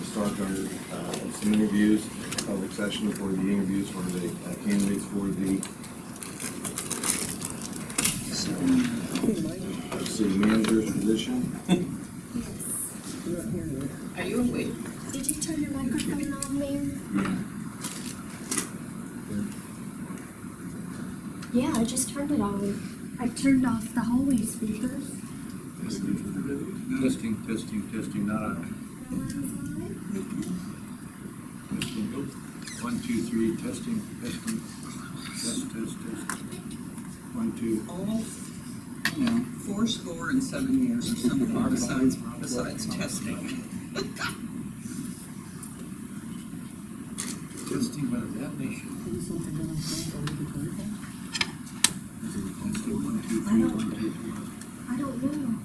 start some interviews, public session for the interviews for the candidates for the city manager's position. Are you awake? Did you turn your microphone on, Mayor? Yeah, I just turned it on. I turned off the hallway speakers. Testing, not on. Testing, 1, 2, 3, testing. Test. 1, 2. All, 4 years or something besides testing. Testing by the nation. Testing, 1, 2, 3, 1, 2, 3. I don't know.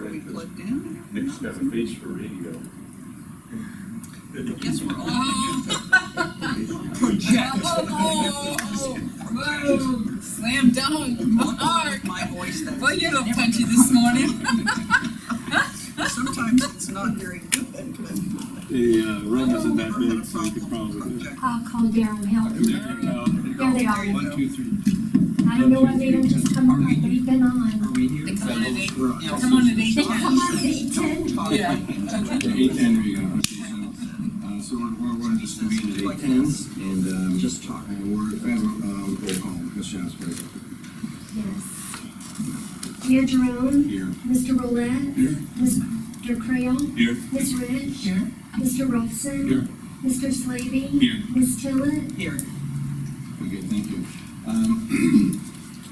Are we plugged in? Nick's got a face for radio. Yes, we're all. Project. Whoa! Slam dunk! Mark! My voice then. Well, you're a little punchy this morning. Sometimes it's not very good, but. The room isn't that big, so you could probably do it. I'll call Daryl and help you. There they are. 1, 2, 3. I don't know why they don't just come on, they've been on. Are we here? They come on at 8. Yeah, come on at 8. They come on at 8:10. Yeah. 8:10 we go. So we're going to just convene at 8:10 and Just talk. and we're roll call. Ms. Jones, please. Yes. Mayor Jerome. Here. Mr. Roulette. Here. Mr. Crayon. Here. Ms. Rich. Here. Mr. Rolfson. Here. Mr. Slavy. Here. Ms. Tillett. Here. Okay, thank you.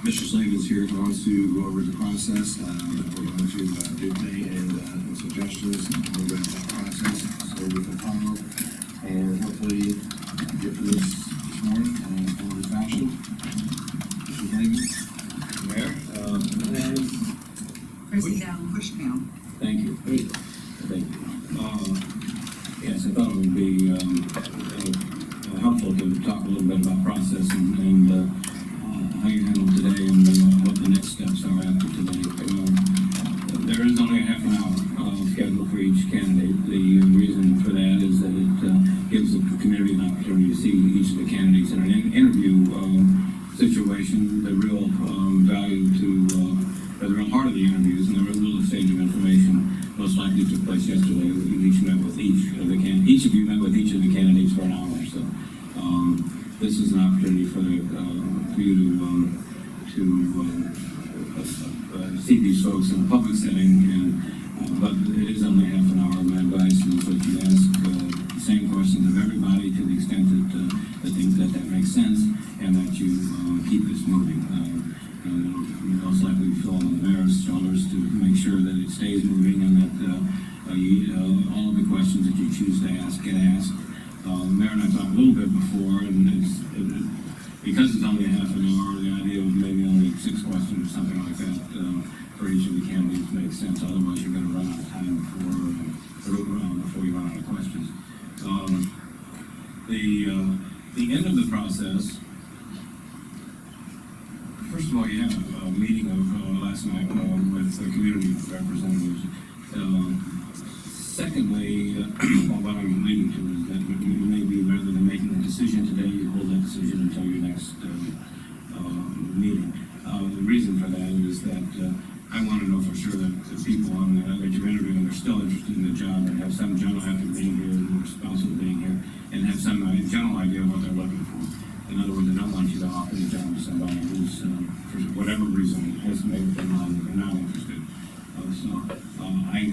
Mr. Slade is here, who wants to go over the process. We're going to do today and suggestions, a little bit of that process, so we can follow and hopefully get through this morning in an orderly fashion. Mr. Davis? Mayor? Press down. Push down. Thank you. Thank you. Yes, I thought it would be helpful to talk a little bit about process and how you handle today and what the next steps are after today. There is only a half an hour scheduled for each candidate. The reason for that is that it gives the community an opportunity to see each of the candidates in an interview situation, the real value to the real heart of the interviews, and the real stage of information most likely took place yesterday. We each met with each of the each of you met with each of the candidates for an hour. So this is an opportunity for you to see these folks in a public setting, and but it is only half an hour. My advice is that you ask the same questions of everybody to the extent that think that makes sense, and that you keep this moving. And most likely fall on the mayor's shoulders to make sure that it stays moving, and that all of the questions that you choose to ask get asked. The mayor and I talked a little bit before, and because it's only a half an hour, the idea of maybe only 6 questions or something like that for each of the candidates makes sense. Otherwise, you're going to run out of time before you run out of questions. The end of the process. First of all, you had a meeting of last night with the community representatives. Secondly, what I'm leading to is that maybe rather than making a decision today, you hold that decision until your next meeting. The reason for that is that I want to know for sure that the people that you're interviewing are still interested in the job and have some general after being here and responsible being here, and have some general idea of what they're looking for. In other words, I don't want you to offer the job to somebody who's, for whatever reason, has made them not interested. I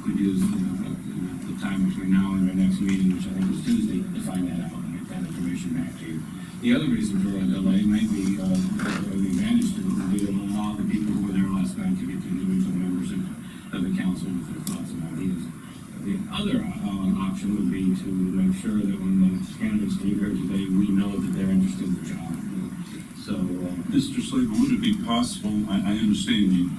could use the time between now and our next meeting, which I think is Tuesday, to find that out and get that information back to you. The other reason for a delay may be the advantage to be able to allow the people who were there last night to get the individual members of the council with their thoughts and ideas. The other option would be to make sure that when the candidates leave here today, we know that they're interested in the job. So, Mr. Slade, would it be possible, I understand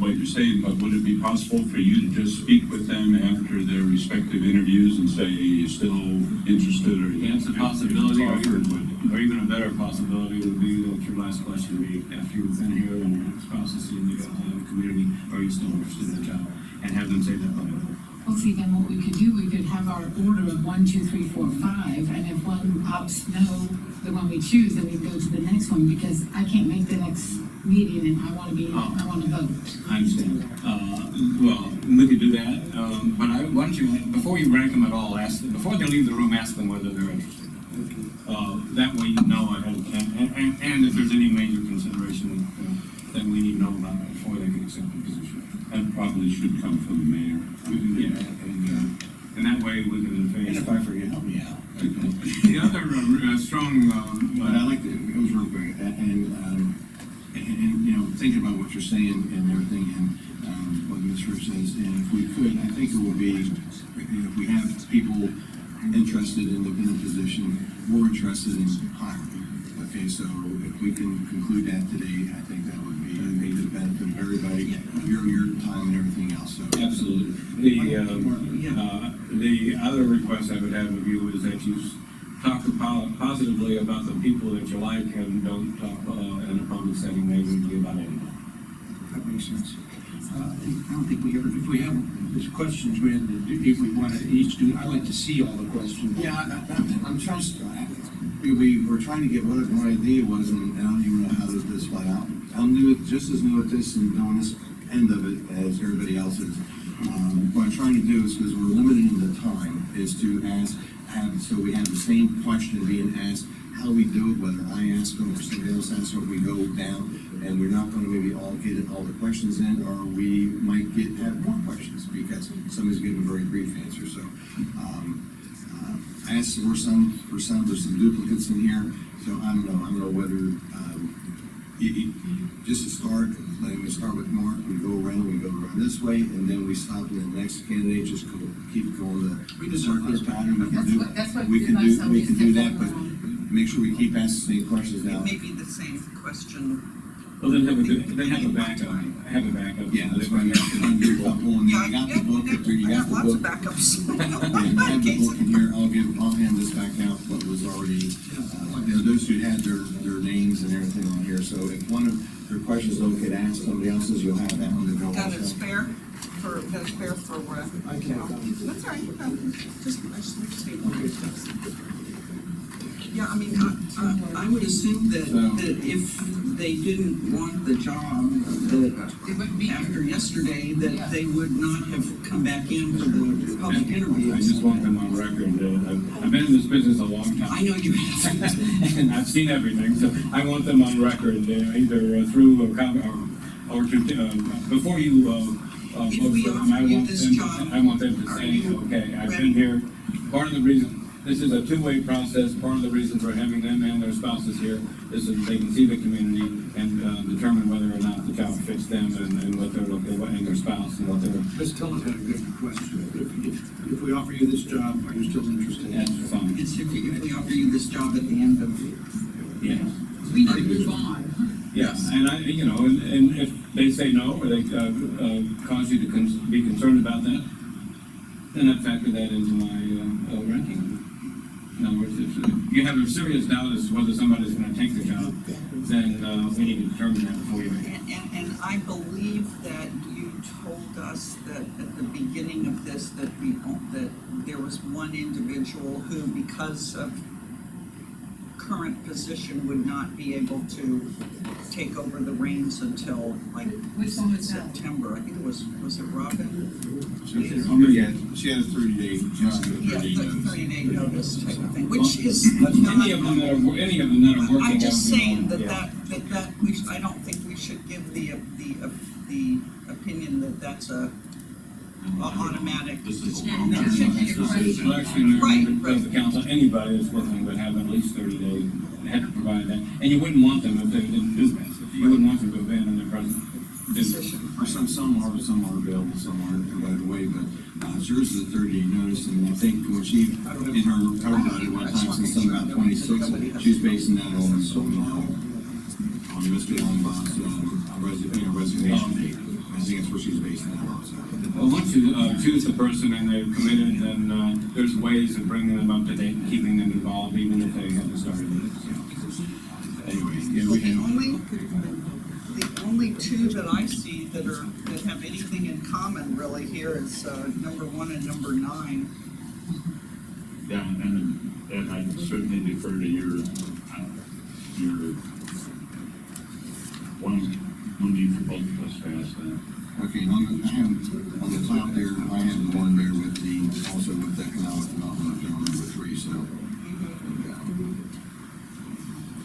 what you're saying, but would it be possible for you to just speak with them after their respective interviews and say, are you still interested, or that's a possibility. offered? or even a better possibility would be that your last question would be, after you've been here and spouses in the community, are you still interested in the job? And have them say that publicly. Well, see, then what we could do, we could have our order of 1, 2, 3, 4, 5, and if one opts no, the one we choose, then we go to the next one, because I can't make the next meeting, and I wanna vote. I understand. Well, we could do that, but why don't you, before you rank them at all, before they leave the room, ask them whether they're interested. That way you know ahead of time, and if there's any major consideration, that we need to know about it before they can accept the position. That probably should come from the mayor. Yeah, and that way we can And face. if I forget, help me out. The other strong, But I like to, it was real quick, and, you know, thinking about what you're saying and everything, and, what Ms. Rich says, and if we could, I think it would be, you know, if we have people interested in the position, more interested in hiring. Okay, so if we can conclude that today, I think that would be a major benefit of everybody, your time and everything else, so. absolutely. The other request I would have of you is that you talk positively about the people that you like and don't talk in a public setting negatively about anyone. That makes sense. I don't think we ever, if we have these questions, if we want to each do, I like to see all the questions. Yeah, I'm trying to, we were trying to get what my idea was, and I don't even know how to this flat out. I'm new, just as new at this and doing this end of it as everybody else is. What I'm trying to do is, because we're limited in the time, is to so we have the same question being asked, how we do it, whether I ask them or somebody else asks, or we go down, and we're not gonna maybe all get all the questions in, or we might have more questions, because somebody's giving a very brief answer, so. I asked for some, there's some duplicates in here, so I don't know whether, just to start, we start with Mark, we go around this way, and then we stop, and the next candidate just keep going the circular pattern. That's what We we can did last time, we we can just do kept that, but going make sure we keep asking the same questions now. It may be the same question. Well, then have a backup. Yeah, that's right. You got the book, you got the lots of book. backups. Yeah, you have the book in here, I'll hand this back out, what was already, those who had their names and everything on here, so if one of your questions don't get asked, somebody else's, you'll have that one to go That is also. fair for, I can't. that's all right, I just like to say. Yeah, I mean, I would assume that if they didn't want the job, that It wouldn't be. after yesterday, that Yeah. they would not have come back in for the public I interviews. just want them on record. I've been in this business a long time. I know you have. And I've seen everything, so I want them on record, either through a comment or before you, If vote we for them, offer you this job, I want them to are say, you okay, I've ready? been here. Part of the reason, this is a two-way process, part of the reason for having them and their spouses here is so that they can see the community and determine whether or not the job fits them and what they're looking, and their spouse and what they're. Ms. Tillman had a good question. If we offer you this job, are you still interested? That's fine. It's if we offer you this job at the end of, Yeah. We need to move on. Yes, and and if they say no, or they cause you to be concerned about that, then I'd factor that into my ranking. In other words, if you have a serious doubt as to whether somebody's gonna take the job, then we need to determine that before you make it. and I believe that you told us that at the beginning of this, that there was one individual who, because of current position, would not be able to take over the reins until like Which one was that? September. I think it was it Robin? She had a 30-day, Yeah, 30-day notice type of thing, which is Any of them that are working. I'm just out, saying that yeah. I don't think we should give the opinion that that's a automatic. This is. Yeah, no, check your question. Well, actually, Right, the council, anybody that's working would have at least 30 days, had to provide that. And you wouldn't want them if they didn't do that. You wouldn't want them to abandon their present position. or some are available, some aren't right away, but, hers is a 30-day notice, and I think when she, in her cover letter one time, said something about 26, she's basing that on Mr. Longbot's, resignation date. I think it's where she's based now, so. Well, once you choose the person and they're committed, then there's ways of bringing them up to date, and keeping them involved, even if they haven't started it. Anyway, yeah, Well, we the can, only two that I see that have anything in common really here is, number 1 and number 9. Yeah, and I certainly defer to your one need for both of us to ask that. okay, on the top there, I have the one there with also with economic development, there on number 3, so.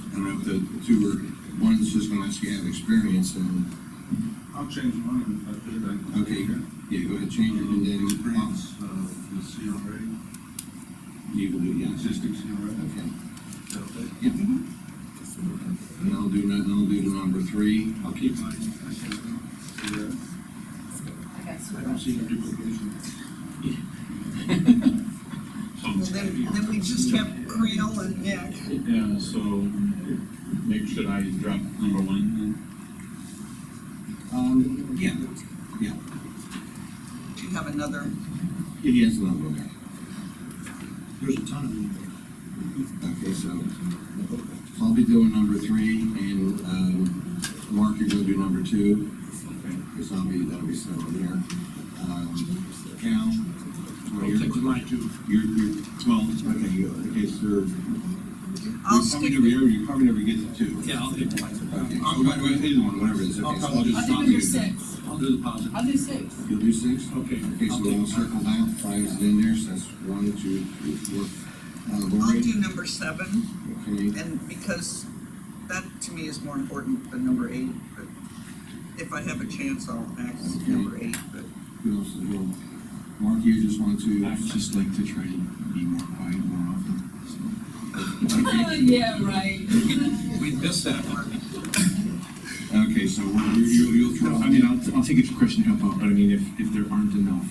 I don't know if the two are, one's just gonna ask you have experience, and, I'll change mine if I could. okay, yeah, go ahead, change it, and then, Experience, the CRA, you can do, yeah, existing CRA. okay. Okay. Yeah. And I'll do the number 3. I'll keep mine. Yeah. I don't see no duplication. Well, then we just have Creel and Nick. Yeah, so, maybe should I drop number 1 Yeah, Do you have another? he has the number there. There's a ton of them. Okay, so I'll be doing number 3, and, Mark, you're gonna do number 2, because that'll be several here. Cal? I'll take mine too. You're 12, okay, so I'll stick with, you probably never get to 2. Yeah, I'll take mine. Okay, so either one, whatever it is, okay, so I'll just I stop think you. number 6. I'll do the positive. I'll do 6. You'll do 6? Okay. Okay, so we'll circle that, 5 is in there, so that's 1, 2, 3, 4. I'll Lori? do number 7, Okay, and because that to me is more important than number 8, but if I have a chance, I'll act Okay. number 8, but. who else is here? Mark, you just want to? I would just like to try to be more quiet more often. Yeah, right. We missed that part. Okay, so you'll throw. I mean, I'll take a question to help out, but I mean, if there aren't enough,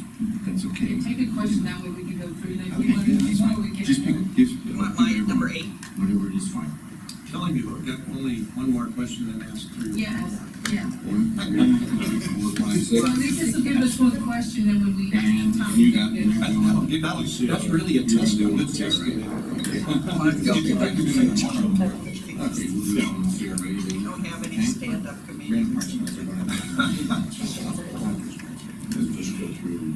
that's okay. Take a question, that way we can go through them. Okay, yeah, that's fine. Just pick, You want my number 8? whatever it is, fine. Telling you, I've got only one more question and ask 3. Yes, yeah. We'll apply So six. at least this will give us one question, and when we have And time. you got, That's really a test, a good test. Okay, we'll do that one, CRA, We then. don't have any stand-up Grand comedians. questions are Just go through.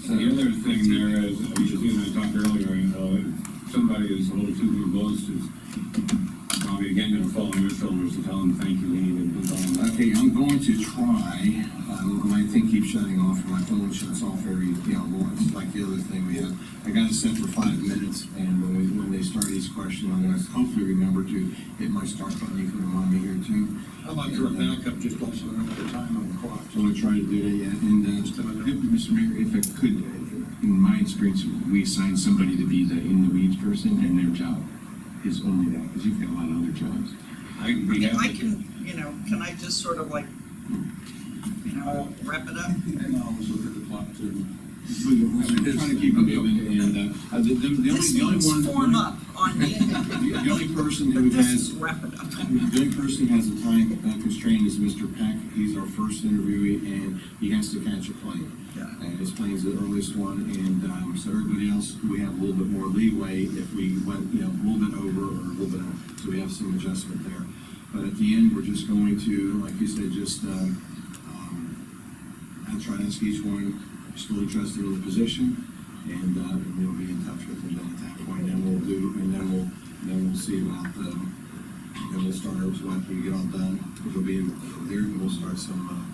The other thing there is, as you and I talked earlier, somebody is a little too verbose, is probably again gonna fall on your shoulders to tell them thank you, we need to move on. Okay, I'm going to try, my thing keeps shutting off, my phone shuts off it's like the other thing we have. I got it set for 5 minutes, and when they start each question, I'm gonna hopefully remember to hit my start button, you can remind me here too. How about your backup, just also remember the time on the clock? So I'm gonna try to do that, yeah, and, Mr. Mayor, if I could, in my experience, we assign somebody to be the in the weeds person, and their job is only that, because you've got a lot of other jobs. If I can, can I just sort of like, wrap it up? And I always look at the clock too. I'm trying to keep it moving, and, This the only needs one. form up on me. The only person who But this has, is wrap it up. the only person who has a time constraint is Mr. Peck. He's our first interviewee, and he has to catch a plane. Yeah. And his plane's the earliest one, and, so everybody else, we have a little bit more leeway if we went, a little bit over or a little bit, so we have some adjustment there. But at the end, we're just going to, like you said, just, I'll try to ask each one, still interested in the position, and we'll be in touch with them then at that point, and we'll see about then we'll start our, once we get all done, we'll be there, and we'll start some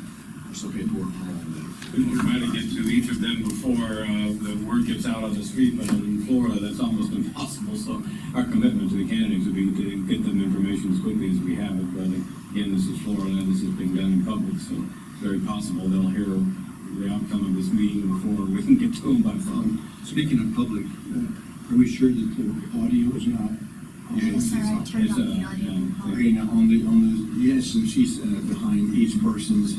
paperwork on all of that. We can try to get to each of them before, the word gets out on the street, but in Florida, that's almost impossible, so our commitment to the candidates would be to get them information as quickly as we have it, but again, this is Florida, this is being done in public, so it's very possible they'll hear the outcome of this meeting before we can get to them by phone. Speaking of public, are we sure that the audio is not? Yes, sir, I turned off the audio. Okay, now on the, yes, and she's behind each person's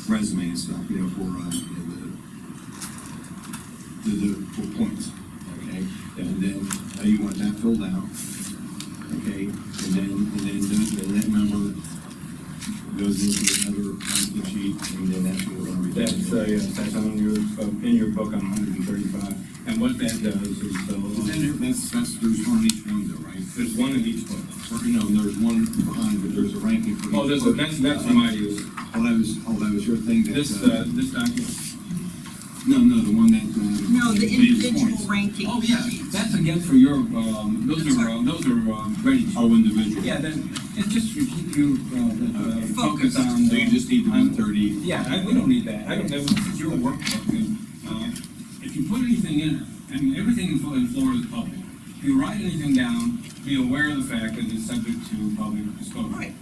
resume and stuff, for points, okay? And then, you want that filled out, okay, and then that number goes into another ranking sheet, and then that's what we're gonna read. Yes, that's on your, in your book on 135, and what that does is, There's one in each window, right? there's one in each book. No, there's one behind, but there's a ranking for each. Oh, that's for my use. That was your thing that. This document. No, the one that. No, the individual ranking. Oh, yeah, that's again for your, those are ready. Oh, individual. Yeah, then, it's just to keep you, focused on. So you just need the 130. Yeah, we don't need that, I don't know, this is your workbook, and, if you put anything in it, and everything in Florida is public, if you write anything down, be aware of the fact that it's subject to public disclosure. Right.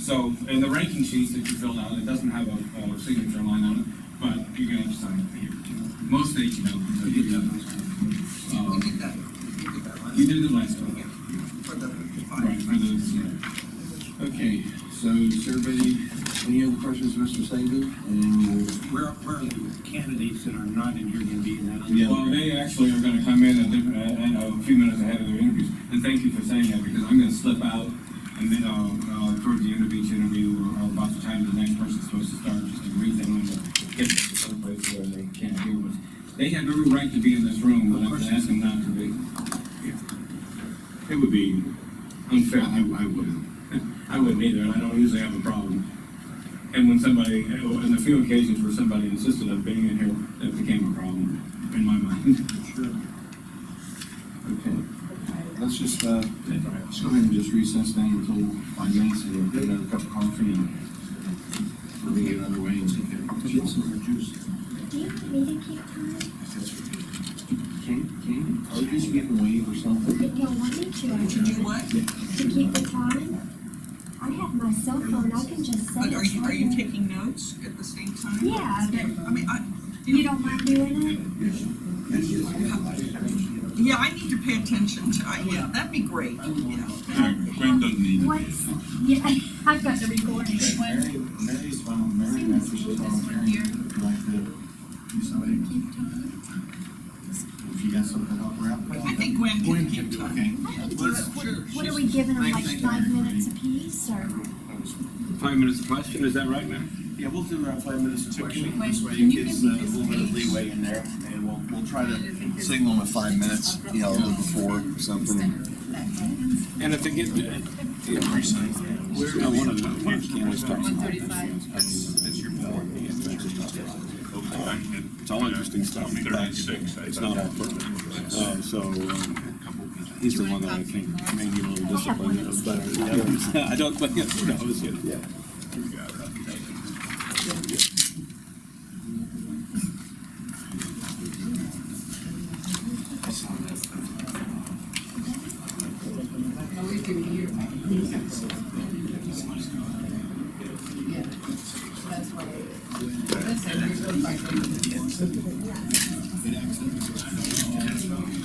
So, in the ranking sheets that you filled out, it doesn't have a signature line on it, but you're gonna have to sign it here. Most states you don't. We did that. We did that last. You did it last time. Yeah, for the Right, fine. for the, Okay, so does everybody, any other questions, Mr. Stanton? And Where are the candidates that are not in here gonna be in that? Yeah. well, they actually are gonna come in a few minutes ahead of their interviews, and thank you for saying that, because I'm gonna slip out, and then, towards the end of each interview, or about the time the next person's supposed to start, just to greet them and get them to some place where they can't hear us. They have every right to be in this room, but I'm gonna ask them not to be. It would be unfair. I wouldn't. I wouldn't either, and I don't usually have a problem. And when somebody, in the few occasions where somebody insisted on being in here, it became a problem, in my mind. Sure. Okay, let's just, let's go ahead and just recess then until 5 minutes and get another cup of coffee and we'll get it underway and get some more juice. Do you want me to keep time? Can, are you just getting wave or something? If you want me to, I To do can. what? To keep the time? I have my cell phone, I can just set But it. are you timer. taking notes at the same time? Yeah, but I mean, you don't mind doing it? yeah, I need to pay attention to, yeah, that'd be great, yeah. Gwen doesn't need it. What's, yeah, I've got the recording. Mary's phone, Mary, that's what she's volunteering. Like to do something. If you got something to help her out. I think Gwen can keep time. Okay. I can do it. What are we giving them, like 5 minutes apiece, or? 5 minutes a question, is that right, ma'am? Yeah, we'll do around 5 minutes of question, this way it gives a little bit of leeway in there, and we'll try to signal them at 5 minutes, you know, a little before or something. And if they get, We're one of the candidates talks about That's your point. it's all interesting stuff. 36, It's not all perfect. He's the one that I think may need a little discipline, but I don't think it's, no, it's, yeah.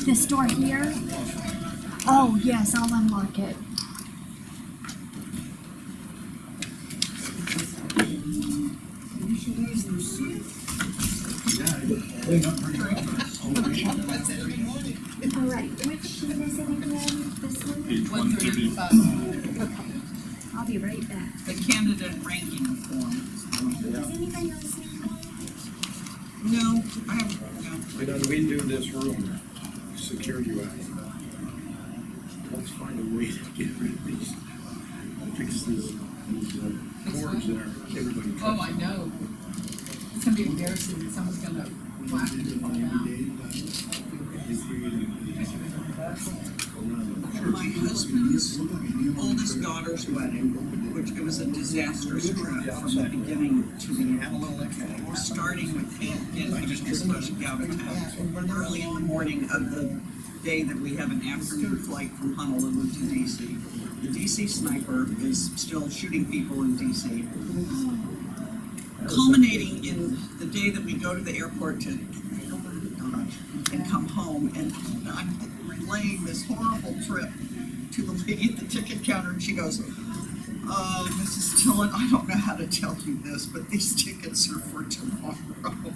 This door here? Oh, yes, I'll unlock it. All right, which sheet is it again? This one? Page 130. Okay, I'll be right back. The candidate ranking form. Does anybody else need one? No, I haven't, no. When we do this room, security wise, let's find a way to get rid of these, fix these cords that are everybody. Oh, I know. It's gonna be embarrassing, someone's gonna whack it all down. My husband's oldest daughter's wedding, which it was a disastrous trip from the beginning to the end. Starting with getting as much out of town early in the morning of the day that we have an afternoon flight from Honolulu to DC. The DC sniper is still shooting people in DC. Culminating in the day that we go to the airport to and come home, and I'm relaying this horrible trip to the lady at the ticket counter, and she goes, Mrs. Dillon, I don't know how to tell you this, but these tickets are for tomorrow.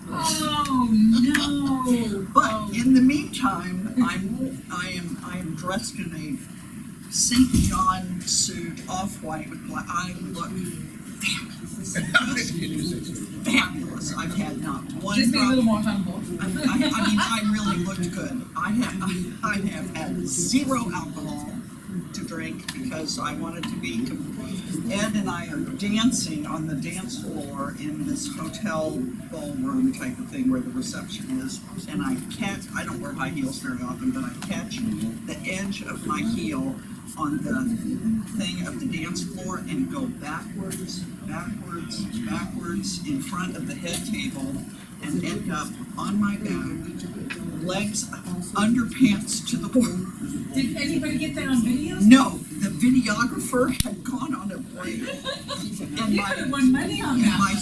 Oh, no. But in the meantime, I'm I am dressed in a St. John suit, off-white with black. I look fabulous. Fabulous. I've had not one Just be a little problem. more humble. I mean, I really looked good. I have had zero alcohol to drink because I wanted to be. Ed and I are dancing on the dance floor in this hotel ballroom type of thing where the reception is, and I don't wear high heels very often, but I catch the edge of my heel on the thing of the dance floor and go backwards in front of the head table and end up on my back, legs, underpants to the floor. Did anybody get that on video? No, the videographer had gone on a break. And You could have won money on and that. my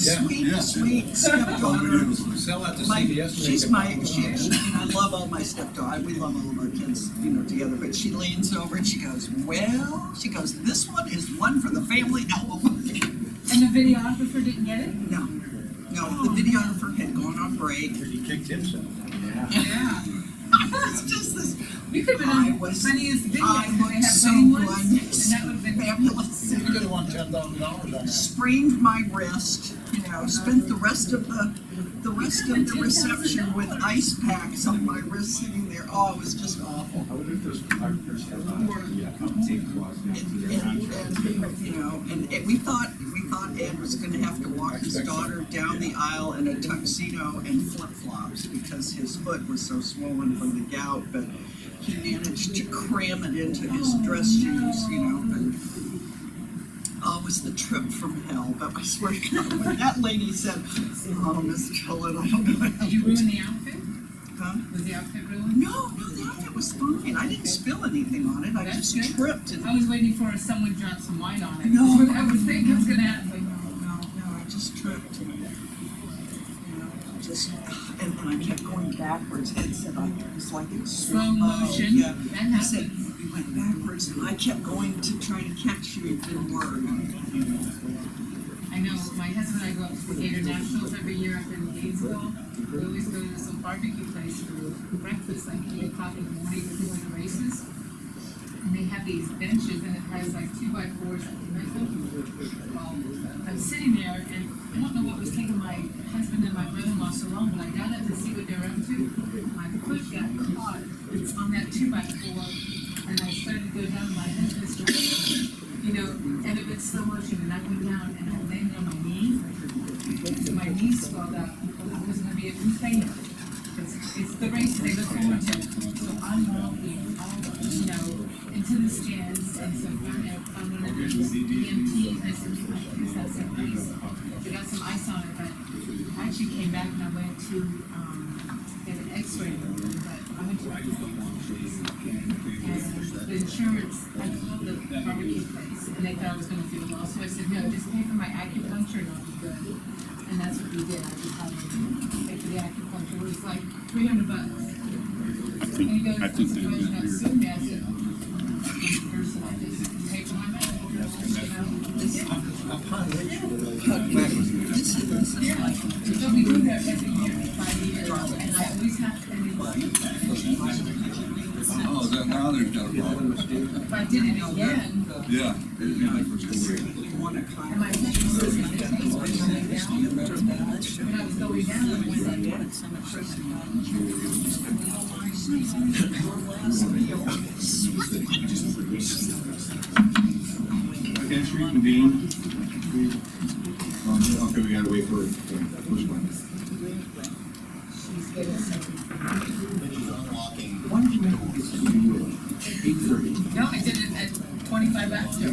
sweet stepdaughter, Sell that to my, CBS. she's I love all my stepdaughter, we love all of our kids, together, but she leans over and she goes, this one is one for the family album. And the videographer didn't get it? No, the videographer had gone on break. He kicked himself. Yeah. It's just this. We could have I been on was- funniest video. I They looked have so funny good. ones, and that would have been Fabulous. You could have won $10,000 on that. Sprained my wrist, spent the rest of the reception with ice packs on my wrist sitting there. Oh, it was just awful. And we thought Ed was gonna have to walk his daughter down the aisle in a tuxedo and flip-flops because his foot was so swollen from the gout, but he managed to cram it into his dress shoes, but oh, it was the trip from hell. But I swear to God, when that lady said, "Oh, Miss Gillen, I don't know how Did you to ruin the outfit? Huh? Was the outfit ruined? No, the outfit was fine. I didn't spill anything on it. I That's just good. tripped and I was waiting for someone to drop some wine on it. No. That's what I was thinking was gonna happen. no, I just tripped. And I kept going backwards. Ed said it was like in Slow motion. Yeah. That He said happens. we went backwards, and I kept going to try to catch you. It didn't work. I know, my husband and I go up to the Gator Nationals every year up in Gainesville. We always go to some barbecue place for breakfast, like 8 o'clock in the morning before the races. And they have these benches and it has like 2x4s. Well, I'm sitting there and I don't know what was taking my husband and my brother-in-law so long, but I got up to see what they were up to. My foot got caught on that 2x4 and I started to go down my husband started, and it was slow motion and I went down and I landed on my knee. My knee swelled up. I was gonna be able to faint. It's the race they look forward to. So I'm walking into the stands and so I'm one of these EMTs and I said, please have some ice. They got some ice on it, but I actually came back and I went to get an x-ray, but I went to the insurance, I called the barbecue place and they thought I was gonna feel well, so I said, no, just pay for my acupuncture and I'll be good. And that's what we did, I just had to pay for the acupuncture, it was like $300. And he goes, I think they "Well, did not here. soon, I said, first I just pay for my medical. Yeah, so we do that every year, 5 years, and I always have to, Oh, is that now there's got a problem? if I did it again, Yeah. and my second sister, was going down, when I was going down, I went like that. Can she reconvene? Okay, we gotta wait for the first one. She's getting some. No, I did it at 25 after. I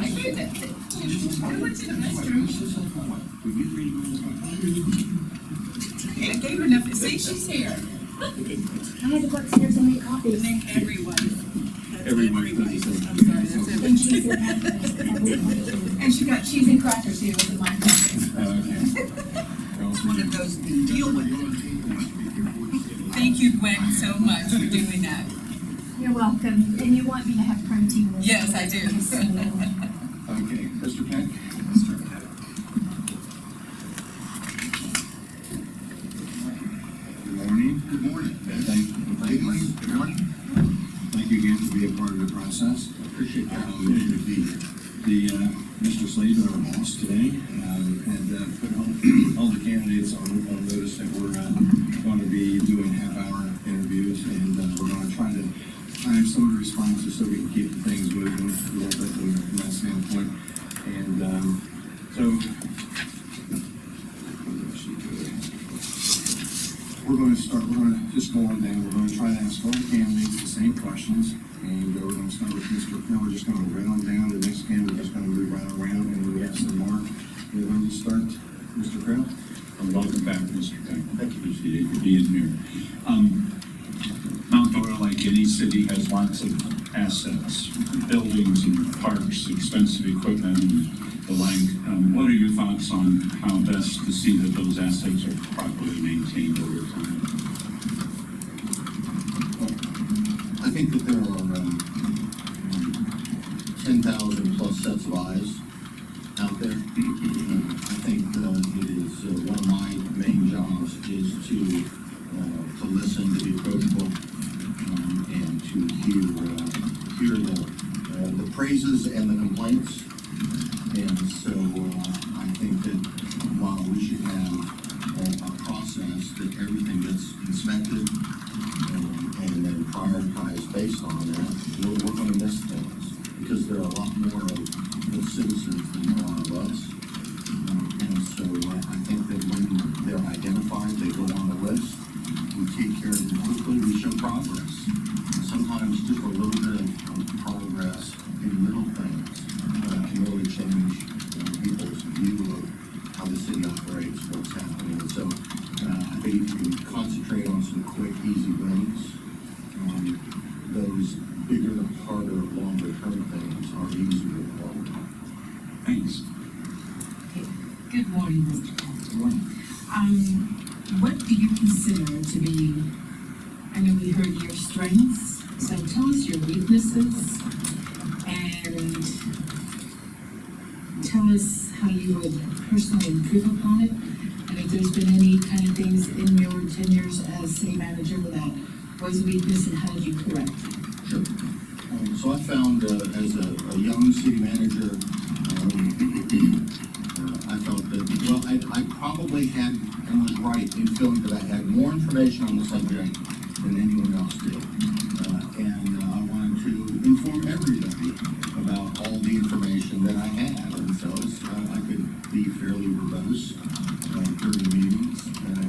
did it. I went to the restroom. I gave her enough, see, she's here. I had to go upstairs and make copies. Thank everyone. Everyone. I'm sorry, that's it. And cheese and crackers. And she got cheese and crackers here with my coffee. It's one of those deal with it. Thank you, Gwen, so much for doing that. You're welcome. And you want me to have protein with it. Yes, I do. Okay, Mr. Peck? Good morning. Good morning. Good morning. process. Appreciate the opportunity to be here. Mr. Slavin, our boss today, had put all the candidates on notice that we're going to be doing half-hour interviews, and we're going to try to time some of the responses so we can keep things moving a little bit from that standpoint. And we're going to just go on down. We're going to try to ask all the candidates the same questions, and we're going to start with Mr. Peck. We're just going to run on down. The next candidate, we're just going to move right around, and we have some more. We're going to start, Mr. Peck. Welcome back, Mr. Peck. Thank you. Appreciate you being here. Mount Dora, like any city, has lots of assets, buildings and parks, expensive equipment, and the like. What are your thoughts on how best to see that those assets are properly maintained over time? I think that there are 10,000 plus sets of eyes out there. I think it is one of my main jobs is to listen, to be approachable, and to hear the praises and the complaints. And so I think that while we should have a process that everything gets inspected and then prioritized based on that, we're going to miss things because there are a lot more of the citizens than there are of us. And so I think that when they're identified, they go on the list, we take care of them quickly, we show progress. And sometimes just a little bit of progress in little things can really change people's view of how the city operates, what's happening. And so I think if you concentrate on some quick, easy wins, those bigger, harder, longer term things are easier to follow. Thanks. Good morning, Mr. Peck. Good morning. What do you consider to be, I know we heard your strengths, so tell us your weaknesses and tell us how you would personally improve upon it, and if there's been any kind of things in your tenures as city manager that was a weakness and how did you correct it? Sure. So I found as a young city manager, I felt that, well, I probably had, and was right in feeling that I had more information on the subject than anyone else did. And I wanted to inform everybody about all the information that I had. And so I could be fairly verbose during the meetings,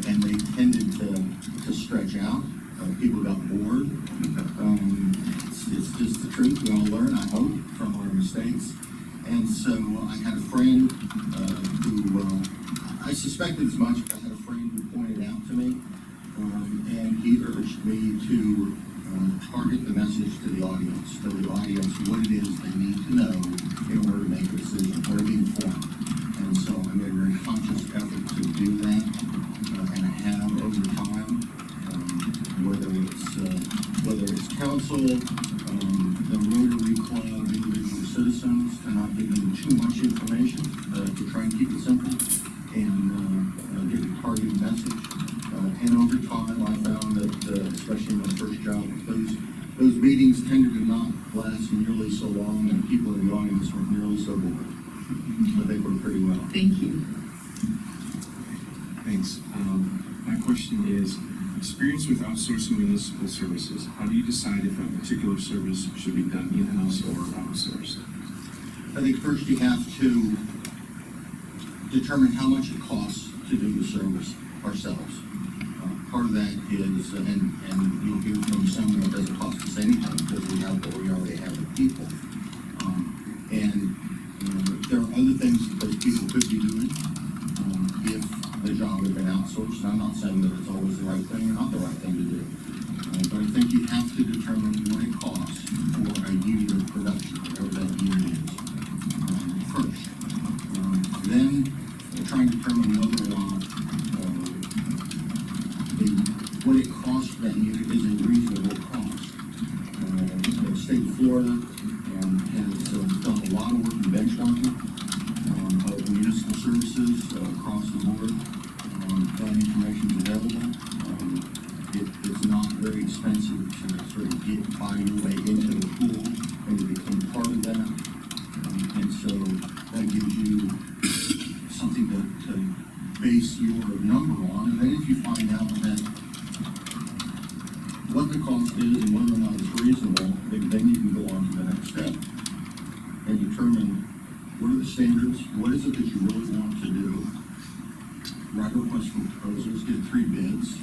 and they tended to stretch out. People got bored. It's just the truth. We all learn, I hope, from our mistakes. And so I had a friend who, I suspected as much, but I had a friend who pointed out to me, and he urged me to target the message to the audience, what it is they need to know in order to make a decision, or be informed. And so I made a very conscious effort to do that, and I have over time, whether it's council, the Rotary Club, individual citizens, to not give them too much information, to try and keep it simple, and give a targeted message. And over time, I found that, especially in my first job, those meetings tended to not last nearly so long, and people in the audience weren't nearly so bored. I think we're pretty well. Thank you. Thanks. My question is, experience with outsourcing municipal services. How do you decide if a particular service should be done in-house or outsourced? I think first you have to determine how much it costs to do the service ourselves. Part of that is, and you'll hear from someone that doesn't cost us anything because we already have the people. There are other things that those people could be doing if the job had been outsourced. I'm not saying that it's always the right thing or not the right thing to do, but I think you have to determine what it costs for a unit of production, whatever that unit is, first. Then try and determine whether or not what it costs for that unit is a reasonable cost. The state of Florida has done a lot of work in benchmarking of municipal services across the board. That information is available. it's not very expensive to sort of buy your way into the pool and to become part of that. And so that gives you something to base your number on. And then if you find out that what the cost is and whether or not it's reasonable, then you can go on to the next step and determine what are the standards, what is it that you really want to do, write a request for proposals, get 3 bids.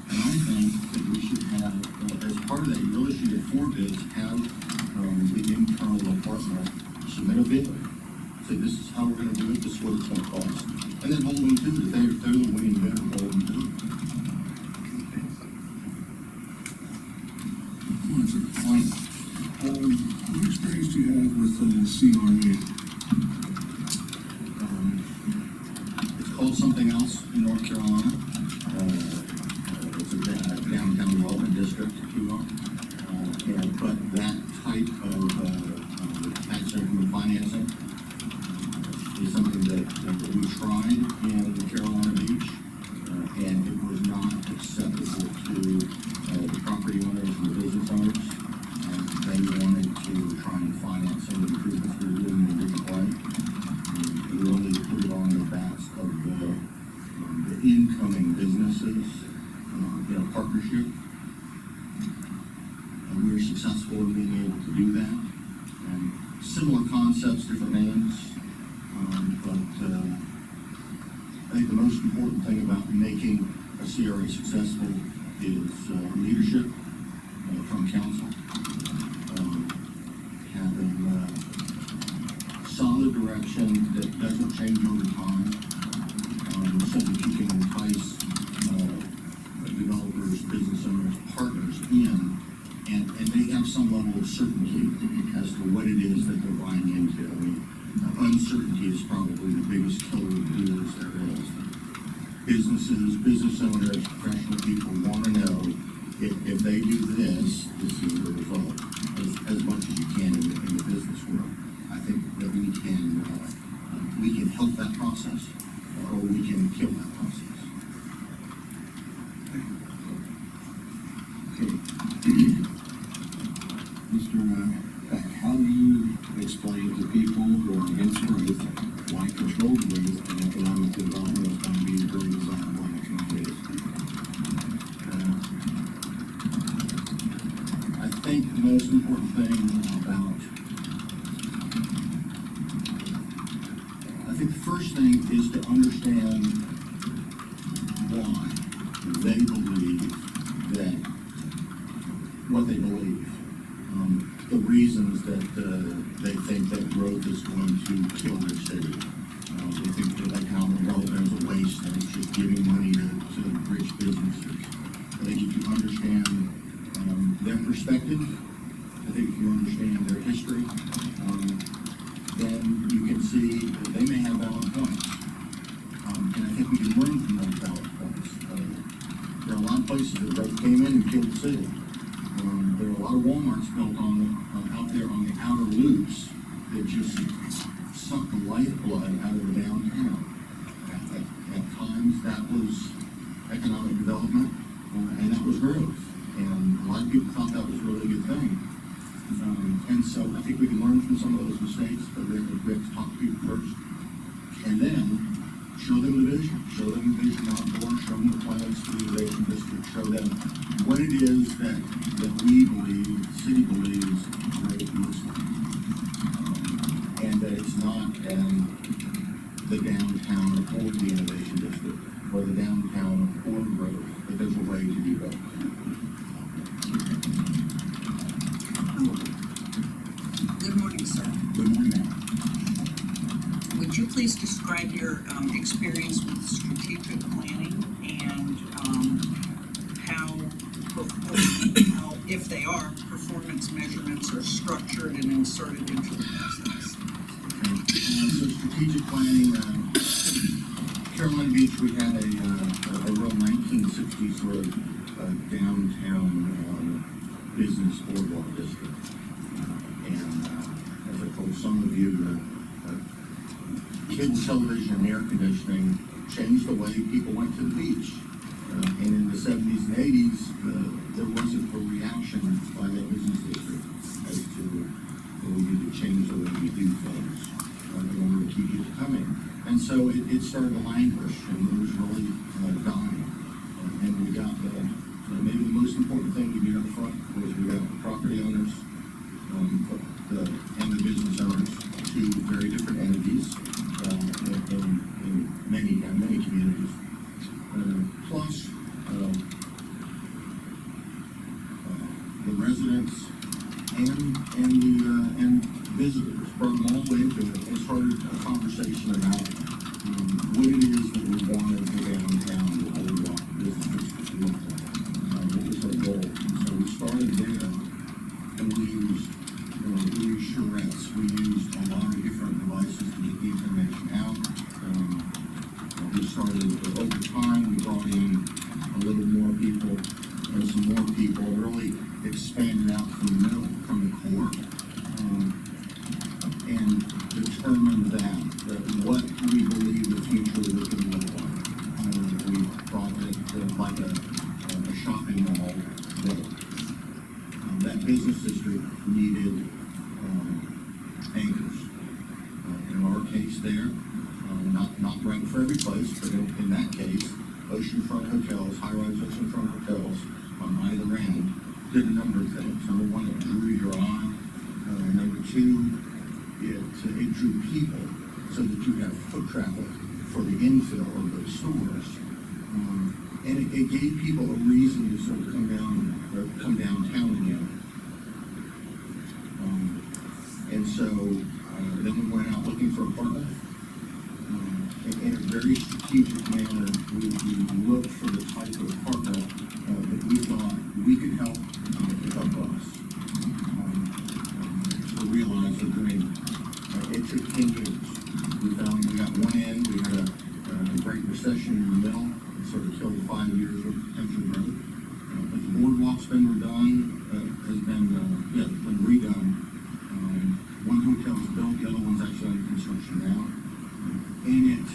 And I think that we should have, as part of that, you really should get 4 bids, have the internal department submit a bid. Say, this is how we're gonna do it, this is what it's gonna cost. And then hold them to it, if they're the winning bidder, hold them to it. What experience do you have with CRA? It's called something else in North Carolina. It's a downtown development district, if you will. But that type of tax increment financing is something that we tried in Carolina Beach, and it was not acceptable to the property owners and the business owners. They wanted to try and finance some of the improvements we were doing in a different way. We really put it on the backs of the incoming businesses, partnership. And we were successful in being able to do that. And similar concepts, different names. But I think the most important thing about making a CRA successful is leadership from council. Having solid direction that doesn't change over time, so that you can entice developers, business owners, partners in, and they have some level of certainty as to what it is that they're buying into. I mean, uncertainty is probably the biggest killer of deals there is. Businesses, business owners, professional people want to know if they do this is the result, as much as you can in the business world. I think that we can help that process, or we can kill that process. Okay. Mr. Peck, how do you explain to people who are against growth why controlled growth and economic development is going to be very desirable in the community? I think the most important thing I think the first thing is to understand why they believe that what they believe. The reasons that they think that growth is going to kill their city. They think that economic development is a waste and it's just giving money to rich businesses. I think if you understand their perspective, I think if you understand their history, then you can see that they may have valid points. And I think we can learn from those valid points. There are a lot of places that growth came in and killed the city. There are a lot of Walmarts built out there on the outer loops that just suck the lifeblood out of the downtown. At times that was economic development, and that was growth. And a lot of people thought that was a really good thing. And so I think we can learn from some of those mistakes, but we have to talk to people first. And then show them the vision. Show them the vision outdoor, show them the plans for the innovation district, show them what it is that we believe, the city believes growth looks like. And that it's not the downtown or the innovation district, or the downtown or growth, but there's a way to do both. Good morning, sir. Good morning. Would you please describe your experience with strategic planning and how, if they are, performance measurements are structured and inserted into the process? So strategic planning, Carolina Beach, we had a real 1960s sort of downtown business boardwalk district. And as I told some of you, cable television and air conditioning changed the way people went to the beach. And in the seventies and eighties, there wasn't a reaction by that business district as to, we need to change the way we do things in order to keep people coming. And so it started to languish, and it was really dying. And we got maybe the most important thing we did up front was we got the property owners and the business owners, two very different entities in many communities. Plus the residents and visitors, brought them all into it and started a conversation about what it is that we wanted to downtown, the whole business district to look like. What was our goal? So we started there, and we used charrettes. We used a lot of different devices to get the information out. We started, over time, we brought in a little more people and some more people, really expanded out from the middle, from the core, and determined that what we believe the future was going to look like. We thought that like a shopping mall, that business district needed anchors. In our case there, not right for every place, but in that case, oceanfront hotels, high-rise oceanfront hotels on either end did a number of things. Number one, it drew your eye. Number two, it drew people so that you have foot traffic for the infill of those stores. And it gave people a reason to sort of come downtown again. And so then we went out looking for a partner. In a very strategic manner, we looked for the type of partner that we thought we could help to help us to realize the dream. It took 10 years. We got one in, we had a great recession in the middle, it sort of killed 5 years of potential growth. But the boardwalk's been has been redone. One hotel's built, the other one's actually under construction now. And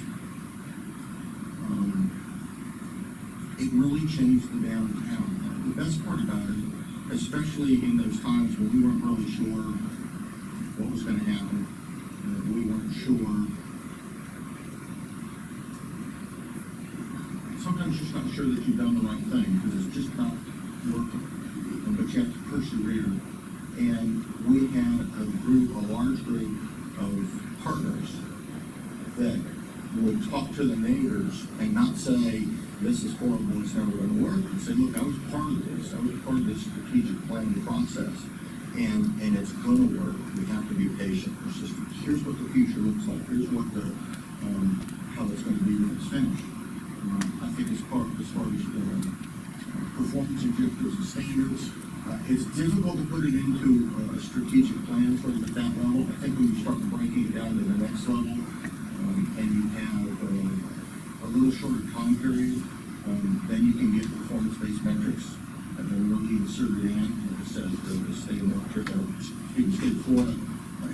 it really changed the downtown. The best part about it, especially in those times when we weren't really sure what was going to happen, we weren't sure. Sometimes you're just not sure that you've done the right thing because it's just not working. But you have to persevere. And we had a large group of partners that would talk to the neighbors and not say, this is horrible, it's never going to work, and say, look, I was part of this. I was part of this strategic planning process, and it's going to work. We have to be patient. Persistent. Here's what the future looks like. Here's what how it's going to be when it's finished. I think as far as performance objectives and standards, it's difficult to put it into a strategic plan sort of at that level. I think when you start breaking it down to the next level, and you have a little shorter time period, then you can get performance-based metrics and then really insert it in. Like I said, the state of North Carolina, the state of Florida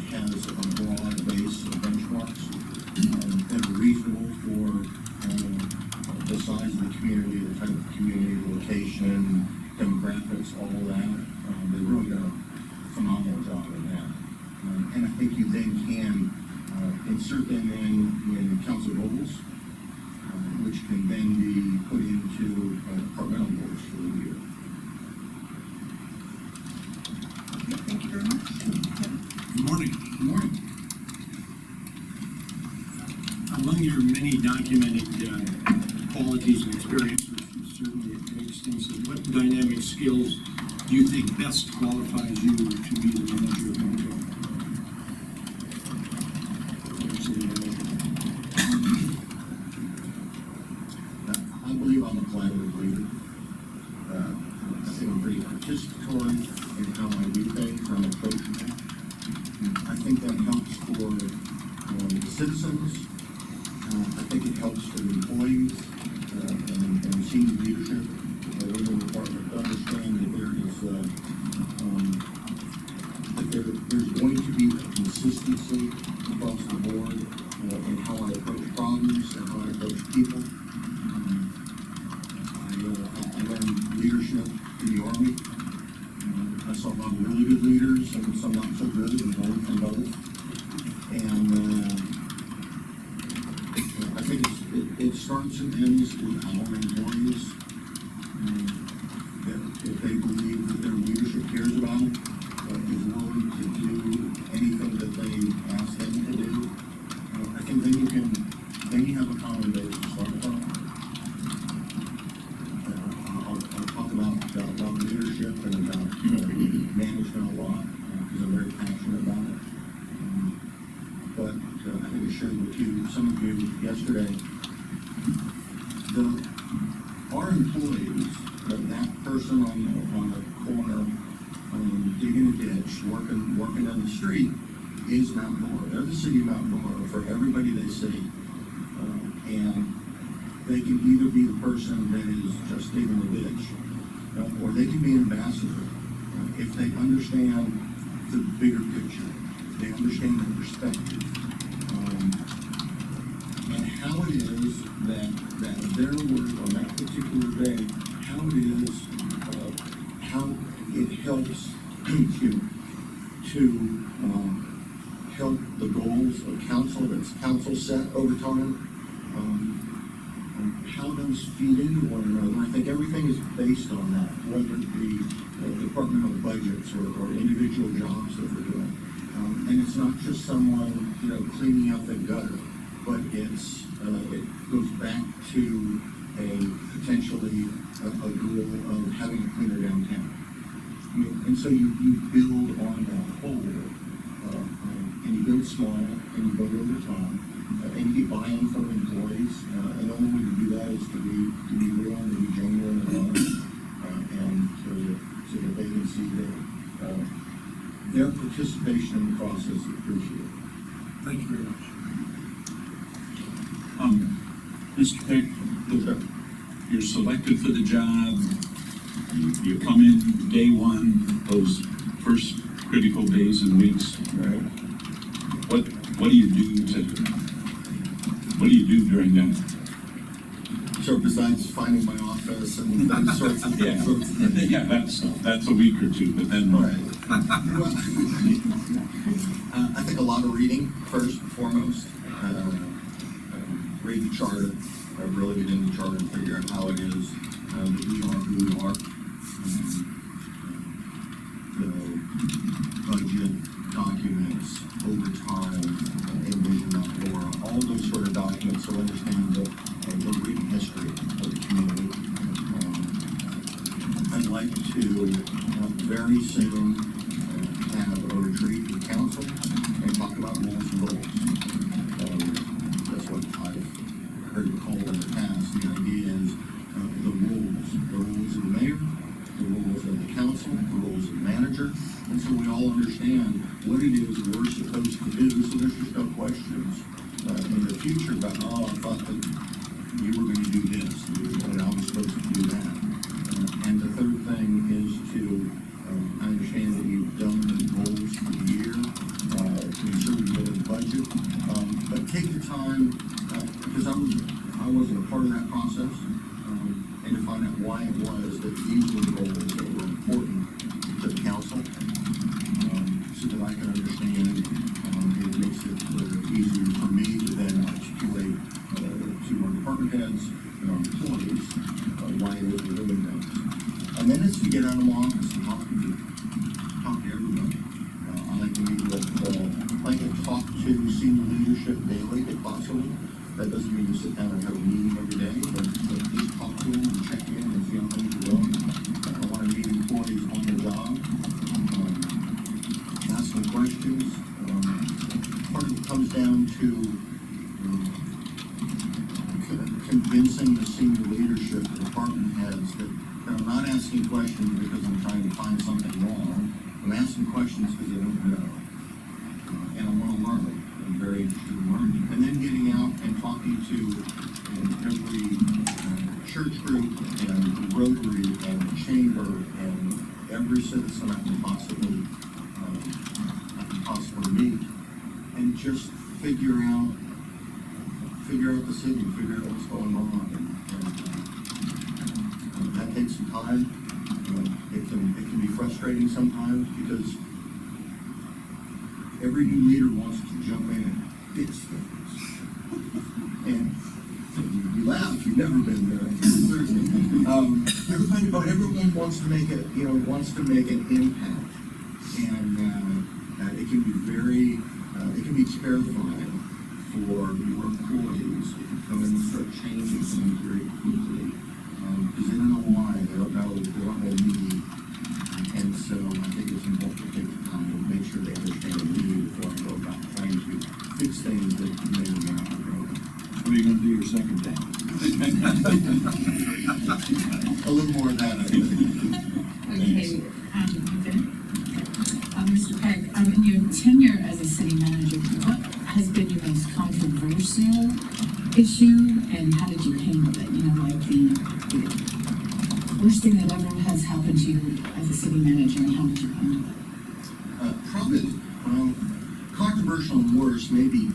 has a broad base of benchmarks that are reasonable for the size of the community, the type of community, location, demographics, all of that. They've really done a phenomenal job in that. And I think you then can insert them in council goals, which can then be put into departmental goals for the year. Thank you very much. Good morning. Good morning. Among your many documented qualities and experiences, certainly extensive, what dynamic skills do you think best qualifies you to be the manager of Hotel? I believe I'm a collaborative leader. I think I'm pretty participatory in how I do things, I'm approachable. I think that helps for the citizens. I think it helps for the employees and senior leadership within the department to understand that there's going to be a consistency across the board in how I approach problems and how I approach people. starts and ends with our employees. That if they believe that their leadership cares about them, is willing to do anything that they ask them to do, I think then you have a common base to start from. I'll talk about leadership and about management a lot, because I'm very passionate about it. But I think I shared with you, some of you yesterday, our employees, that person on the corner, digging a ditch, working down the street, is Mount Laura. They're the city of Mount Laura for everybody they see. And they can either be the person that is just digging the ditch, or they can be an ambassador. If they understand the bigger picture, they understand the perspective, and how it is that their work on that particular day, how it helps to help the goals of council, that's council set over time, how those feed into one another. I think everything is based on that, whether it be departmental budgets or individual jobs that we're doing. And it's not just someone, cleaning out the gutter, but it goes back to potentially a goal of having a cleaner downtown. And so you build on that whole, and you build small, and you build over time, and you get buy-in from employees. And the only way to do that is to be real and to be genuine and honest, and so that they can see that their participation in the process is appreciated. Thank you very much. Mr. Peck, Sure. you're selected for the job, you come in day one, those first critical days and weeks, Right. what do you do during that? So besides finding my office and those sorts of Yeah, things. yeah, that's a week or two, but then. Right. Well, I think a lot of reading, first and foremost. Read the charter, really get into the charter and figure out how it is that we are who we are. The budget documents, overtime, envision Mount Laura, all those sort of documents, so understand the written history of the community. I'd like to very soon have a retreat with council and talk about rules and goals. That's what I've heard called in the past. The idea is the rules of the mayor, the rules of the council, the rules of the manager, and so we all understand what it is we're supposed to do, so there's just no questions in the future about, I thought that you were going to do this, and I was supposed to do that. And the third thing is to understand that you've done the goals for the year, to ensure you get a budget, but take the time, because I wasn't a part of that process, and to find out why it was that these were the goals that were important to the council, so that I can understand. It makes it easier for me to then articulate to our department heads and our employees why it is we're doing things. And then it's to get out of my office and talk to everybody. I like to meet with, I like to talk to senior leadership daily if possible. That doesn't mean you sit down and have a meeting every day, but just talk to them and check in and see how things are going. I want to meet employees on the job, ask them questions. Part of it comes down to convincing the senior leadership, the department heads, that I'm not asking questions because I'm trying to find something wrong. I'm asking questions because I don't know. And I want to learn. I'm very interested in learning. And then getting out and talking to every church group and Rotary and chamber and every citizen I can possibly meet, and just figure out the city, figure out what's going on. And that takes some time. It can be frustrating sometimes because every new leader wants to jump in and fix things. And You laugh, you've never been there. Everyone wants to make it, wants to make an impact. And, it can be very, it can be terrifying for your employees if you come in and start changing things very quickly. Because they don't know why, they don't know the need. And so I think it's important to take the time to make sure they understand the need before I go about trying to fix things that may or may not be broken. What are you gonna do your second day? A little more of that, I think. Okay, Mr. Peck, in your tenure as a city manager, what has been your most controversial issue and how did you handle it? Like the worst thing that ever has happened to you as a city manager and how did you handle it? Probably, controversial and worse may be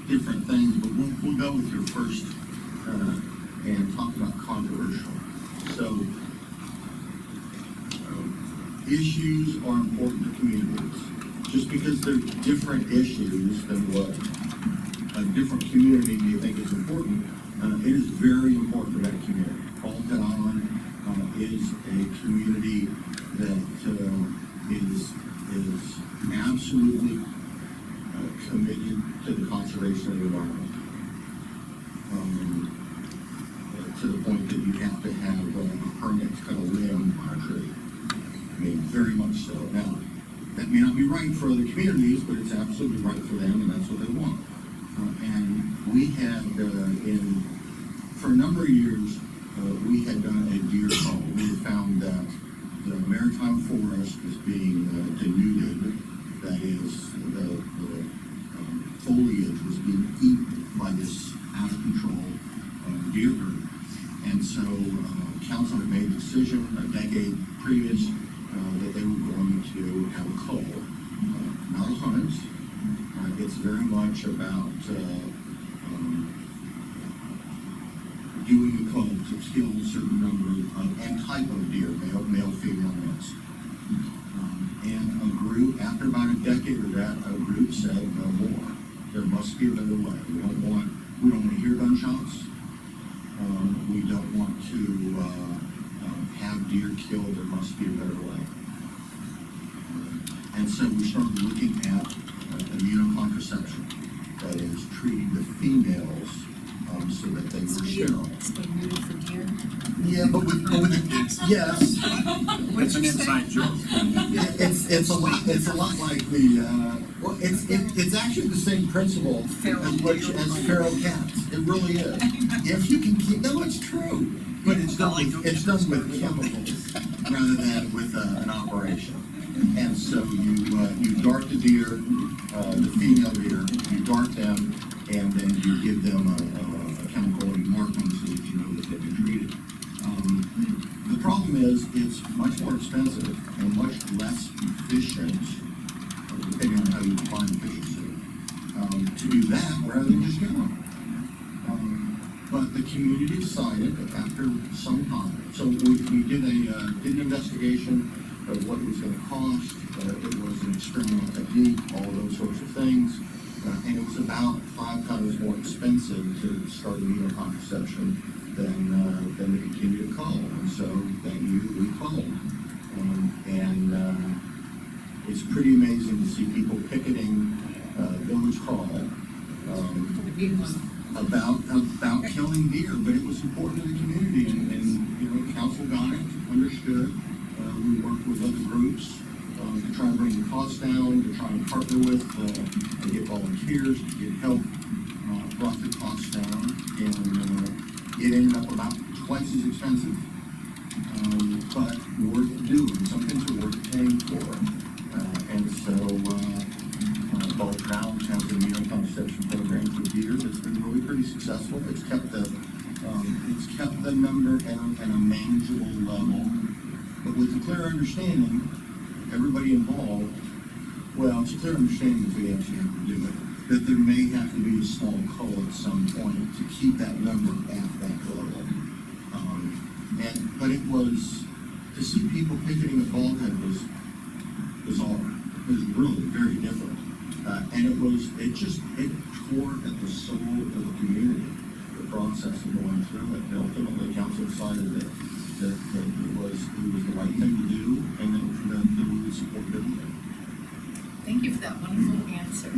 different things, but we'll go with your first, and talk about controversial. So, issues are important to communities. Just because they're different issues than what a different community may think is important, it is very important to that community. Paulton Island is a community that is absolutely committed to the conservation of the environment. To the point that you have to have a permit to cut a limb on a tree. I mean, very much so. Now, that may not be right for other communities, but it's absolutely right for them, and that's what they want. And we had, for a number of years, we had done a deer call. We had found that the maritime forest was being denuded. That is, the foliage was being eaten by this out of control deer herd. And so council had made a decision a decade previous that they were going to have a cull, not a hunt. It's very much about doing the cull to kill a certain number and type of deer, male, female mix. And a group, after about a decade of that, a group said no more. There must be a better way. We don't want to hear gunshots. We don't want to have deer killed. There must be a better way. And so we started looking at immunocontraception, that is treating the females so that they were sterile. For deer? Yeah, but with yes. It's an inside joke. It's a lot like the well, it's actually the same principle as feral cats. It really is. If you can keep, no, it's true, but it's done with chemicals rather than with an operation. And so you dart the deer, the female deer, you dart them, and then you give them a chemical and mark them so that you know that they've been treated. The problem is it's much more expensive and much less efficient, depending on how you define efficiency, to do that rather than just kill them. But the community decided that after some time, so we did an investigation of what it was going to cost. It was an experimental technique, all those sorts of things, and it was about 5 times more expensive to start immunocontraception than to continue to cull. And so we culled. It's pretty amazing to see people picketing Village Hall about killing deer, but it was important to the community, and council got it, understood. We worked with other groups to try and bring the costs down, to try and partner with, to get volunteers, to get help, brought the costs down, and it ended up about twice as expensive, but worth doing. Some things are worth paying for, and so both now has an immunocontraception program for deer that's been really pretty successful. It's kept the number at a manageable level. But with a clear understanding, everybody involved, well, it's a clear understanding that we actually have to do it, that there may have to be a small cull at some point to keep that number at that level. But it was, to see people picketing a bulkhead was odd. It was really very different. And it tore at the soul of the community. the process of going through it. And ultimately, council decided that it was the right thing to do, and that we would support doing it. Thank you for that wonderful answer.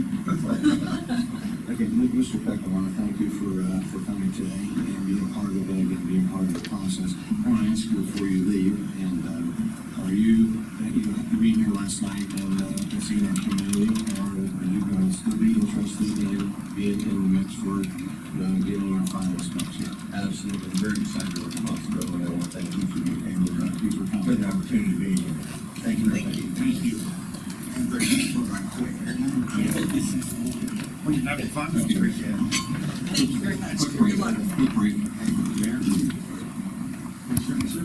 Okay, Mr. Peck, I want to thank you for coming today and being part of it, and being part of the process. I want to ask you before you leave, and are you being here last night and seeing our community, or are you going to still be interested in being in the mix for getting our final steps here? Absolutely, I'm very excited about the possibility, and I want to thank each of you and Thank you for for coming. the opportunity to be here. Thank you. Thank you. Thank you. Well, you're having fun, that's great. Thank you very much. Quick break. Good luck. Quick break. Mayor?